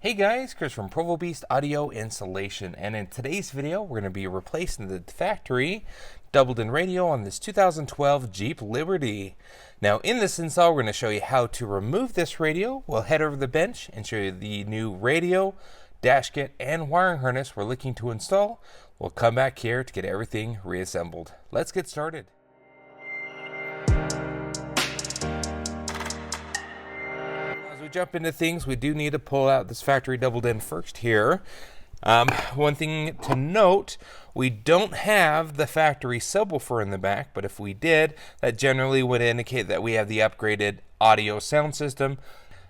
Hey guys, Chris from Provo Beast Audio Installation, and in today's video we're going to be replacing the factory doubled-in radio on this 2012 Jeep Liberty. Now in this install we're going to show you how to remove this radio. We'll head over to the bench and show you the new radio, dash kit, and wiring harness we're looking to install. We'll come back here to get everything reassembled. Let's get started. Jump into things, we do need to pull out this factory doubled in first here. One thing to note, we don't have the factory subwoofer in the back, but if we did, that generally would indicate that we have the upgraded audio sound system.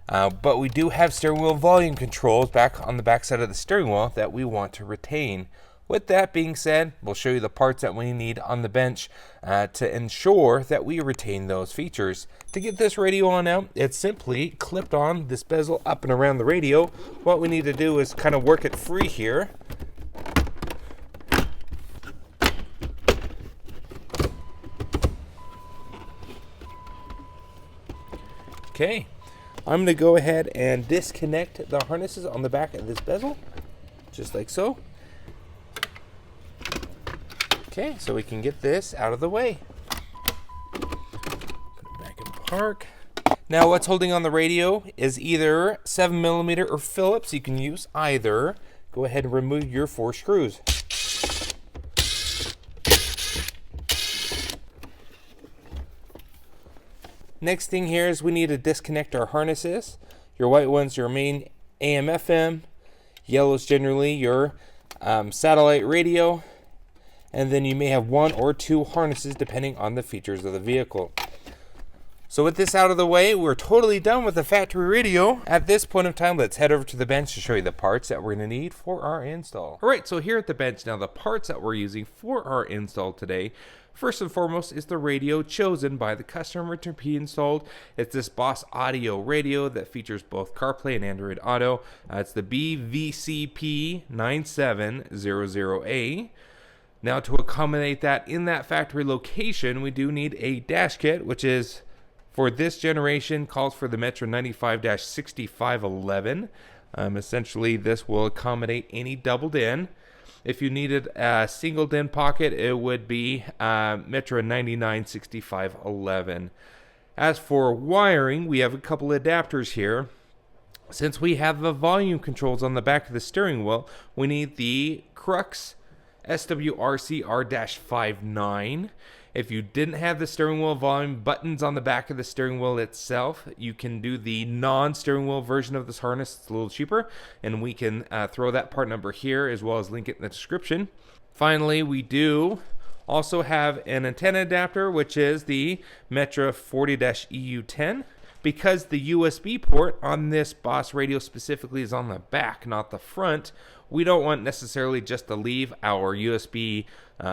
But we do have steering wheel volume controls back on the back side of the steering wheel that we want to retain. With that being said, we'll show you the parts that we need on the bench to ensure that we retain those features. To get this radio on out, it's simply clipped on this bezel up and around the radio. What we need to do is kind of work it free here. Okay, I'm going to go ahead and disconnect the harnesses on the back of this bezel, just like so. Okay, so we can get this out of the way. Put it back in park. Now what's holding on the radio is either 7mm or Phillips. You can use either. Go ahead and remove your 4 screws. Next thing here is we need to disconnect our harnesses. Your white ones, your main AM FM. Yellow's generally your satellite radio. And then you may have 1 or 2 harnesses depending on the features of the vehicle. So with this out of the way, we're totally done with the factory radio. At this point of time, let's head over to the bench to show you the parts that we're going to need for our install. Alright, so here at the bench now, the parts that we're using for our install today, first and foremost is the radio chosen by the customer to be installed. It's this Boss Audio radio that features both CarPlay and Android Auto. It's the BVCP9700A. Now to accommodate that in that factory location, we do need a dash kit, which is, for this generation, calls for the Metro 95-6511. Essentially, this will accommodate any doubled in. If you needed a singled in pocket, it would be Metro 99-6511. As for wiring, we have a couple adapters here. Since we have the volume controls on the back of the steering wheel, we need the Crux SWRCR-59. If you didn't have the steering wheel volume buttons on the back of the steering wheel itself, you can do the non-steering wheel version of this harness. It's a little cheaper, and we can throw that part number here as well as link it in the description. Finally, we do also have an antenna adapter, which is the Metro 40-EU10. Because the USB port on this Boss radio specifically is on the back, not the front, we don't want necessarily just to leave our USB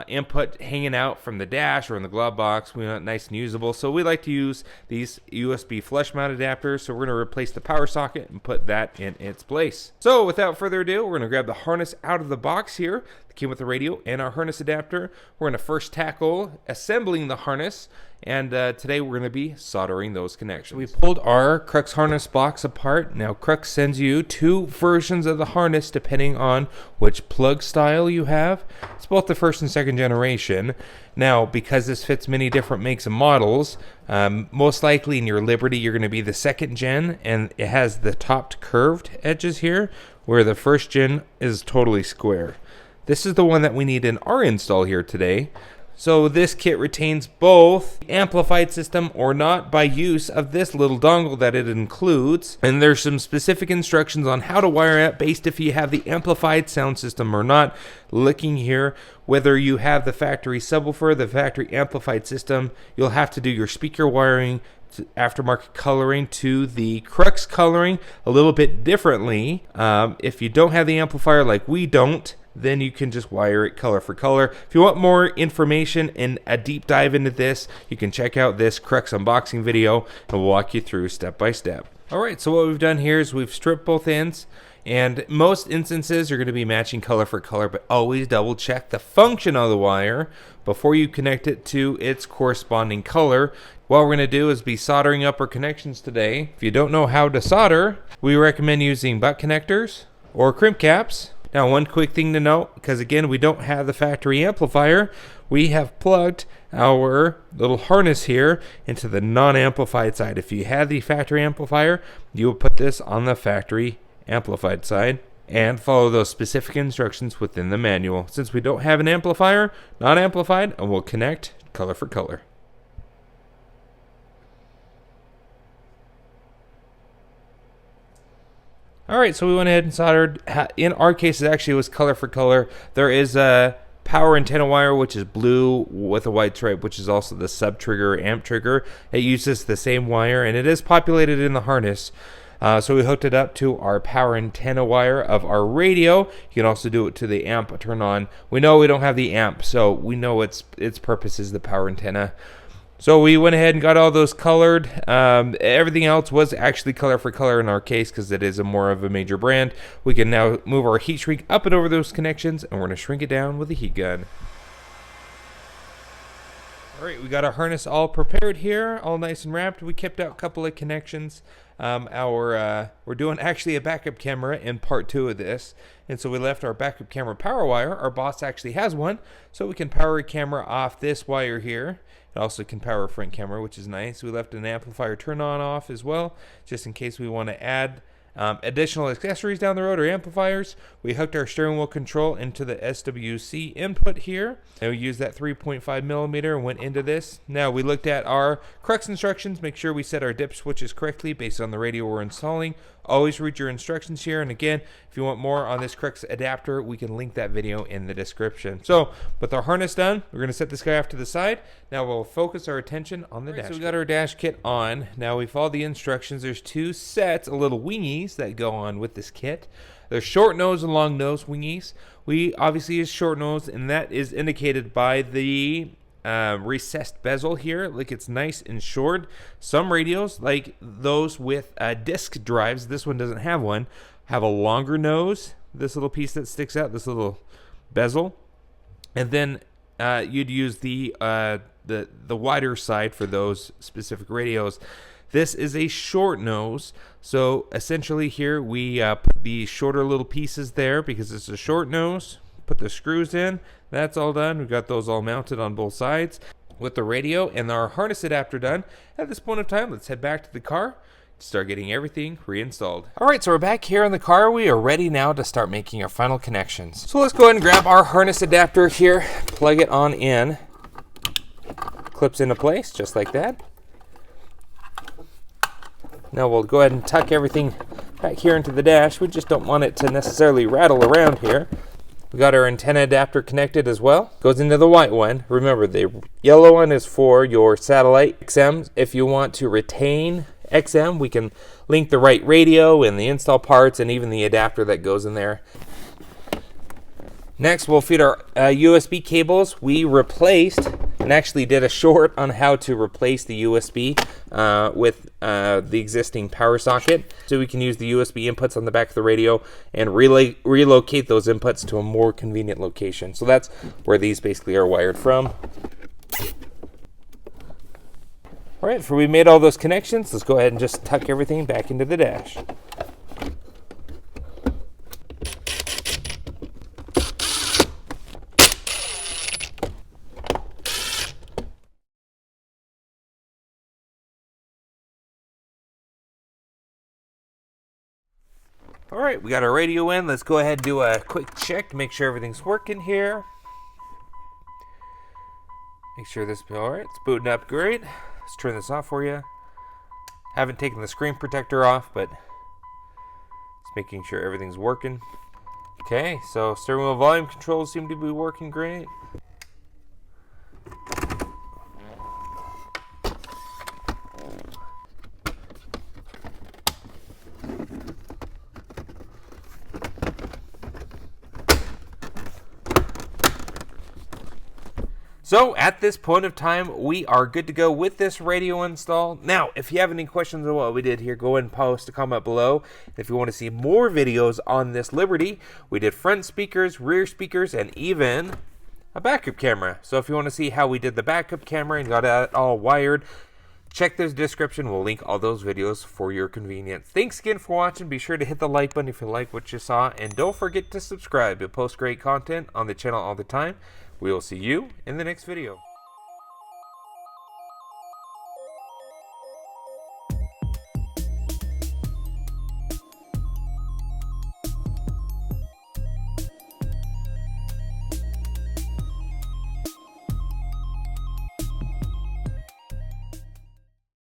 input hanging out from the dash or in the glove box. We want it nice and usable, so we like to use these USB flush mount adapters. So we're going to replace the power socket and put that in its place. So without further ado, we're going to grab the harness out of the box here that came with the radio and our harness adapter. We're going to first tackle assembling the harness, and today we're going to be soldering those connections. We pulled our Crux harness box apart. Now Crux sends you 2 versions of the harness depending on which plug style you have. It's both the first and second generation. Now, because this fits many different makes and models, most likely in your Liberty you're going to be the second gen, and it has the topped curved edges here, where the first gen is totally square. This is the one that we need in our install here today. So this kit retains both amplified system or not by use of this little dongle that it includes. And there's some specific instructions on how to wire it based if you have the amplified sound system or not. Looking here, whether you have the factory subwoofer, the factory amplified system, you'll have to do your speaker wiring, aftermarket coloring to the Crux coloring a little bit differently. If you don't have the amplifier like we don't, then you can just wire it color for color. If you want more information and a deep dive into this, you can check out this Crux unboxing video and we'll walk you through step by step. Alright, so what we've done here is we've stripped both ends, and most instances you're going to be matching color for color, but always double check the function of the wire before you connect it to its corresponding color. What we're going to do is be soldering up our connections today. If you don't know how to solder, we recommend using butt connectors or crimp caps. Now, one quick thing to note, because again we don't have the factory amplifier, we have plugged our little harness here into the non-amplified side. If you had the factory amplifier, you will put this on the factory amplified side and follow those specific instructions within the manual. Since we don't have an amplifier, not amplified, and we'll connect color for color. Alright, so we went ahead and soldered. In our case, it actually was color for color. There is a power antenna wire, which is blue with a white stripe, which is also the sub trigger amp trigger. It uses the same wire, and it is populated in the harness. So we hooked it up to our power antenna wire of our radio. You can also do it to the amp turn on. We know we don't have the amp, so we know its purpose is the power antenna. So we went ahead and got all those colored. Everything else was actually color for color in our case because it is more of a major brand. We can now move our heat shrink up and over those connections, and we're going to shrink it down with a heat gun. Alright, we got our harness all prepared here, all nice and wrapped. We kept out a couple of connections. We're doing actually a backup camera in part 2 of this, and so we left our backup camera power wire. Our boss actually has one, so we can power a camera off this wire here. It also can power a front camera, which is nice. We left an amplifier turn on off as well, just in case we want to add additional accessories down the road or amplifiers. We hooked our steering wheel control into the SWC input here, and we used that 3.5 millimeter and went into this. Now we looked at our Crux instructions, make sure we set our dip switches correctly based on the radio we're installing. Always read your instructions here, and again, if you want more on this Crux adapter, we can link that video in the description. So with our harness done, we're going to set this guy off to the side. Now we'll focus our attention on the dash. So we got our dash kit on. Now we follow the instructions. There's 2 sets of little wingies that go on with this kit. There's short nose and long nose wingies. We obviously use short nose, and that is indicated by the recessed bezel here. Like, it's nice and short. Some radios, like those with disc drives, this one doesn't have one, have a longer nose, this little piece that sticks out, this little bezel, and then you'd use the wider side for those specific radios. This is a short nose, so essentially here we put the shorter little pieces there because it's a short nose. Put the screws in. That's all done. We've got those all mounted on both sides with the radio and our harness adapter done. At this point of time, let's head back to the car to start getting everything reinstalled. Alright, so we're back here in the car. We are ready now to start making our final connections. So let's go ahead and grab our harness adapter here, plug it on in. Clips into place just like that. Now we'll go ahead and tuck everything back here into the dash. We just don't want it to necessarily rattle around here. We got our antenna adapter connected as well. Goes into the white one. Remember, the yellow one is for your satellite XMs. If you want to retain XM, we can link the right radio and the install parts and even the adapter that goes in there. Next, we'll feed our USB cables. We replaced and actually did a short on how to replace the USB with the existing power socket. So we can use the USB inputs on the back of the radio and relocate those inputs to a more convenient location. So that's where these basically are wired from. All right, we made all those connections. Let's go ahead and just tuck everything back into the dash. All right, we got our radio in. Let's go ahead and do a quick check to make sure everything's working here. Make sure this, all right, it's booting up great. Let's turn this off for you. Haven't taken the screen protector off, but just making sure everything's working. Okay, so steering wheel volume controls seem to be working great. So at this point of time, we are good to go with this radio install. Now, if you have any questions on what we did here, go ahead and post a comment below. If you want to see more videos on this Liberty, we did front speakers, rear speakers, and even a backup camera. So if you want to see how we did the backup camera and got it all wired, check the description. We'll link all those videos for your convenience. Thanks again for watching. Be sure to hit the like button if you like what you saw, and don't forget to subscribe. We post great content on the channel all the time. We will see you in the next video.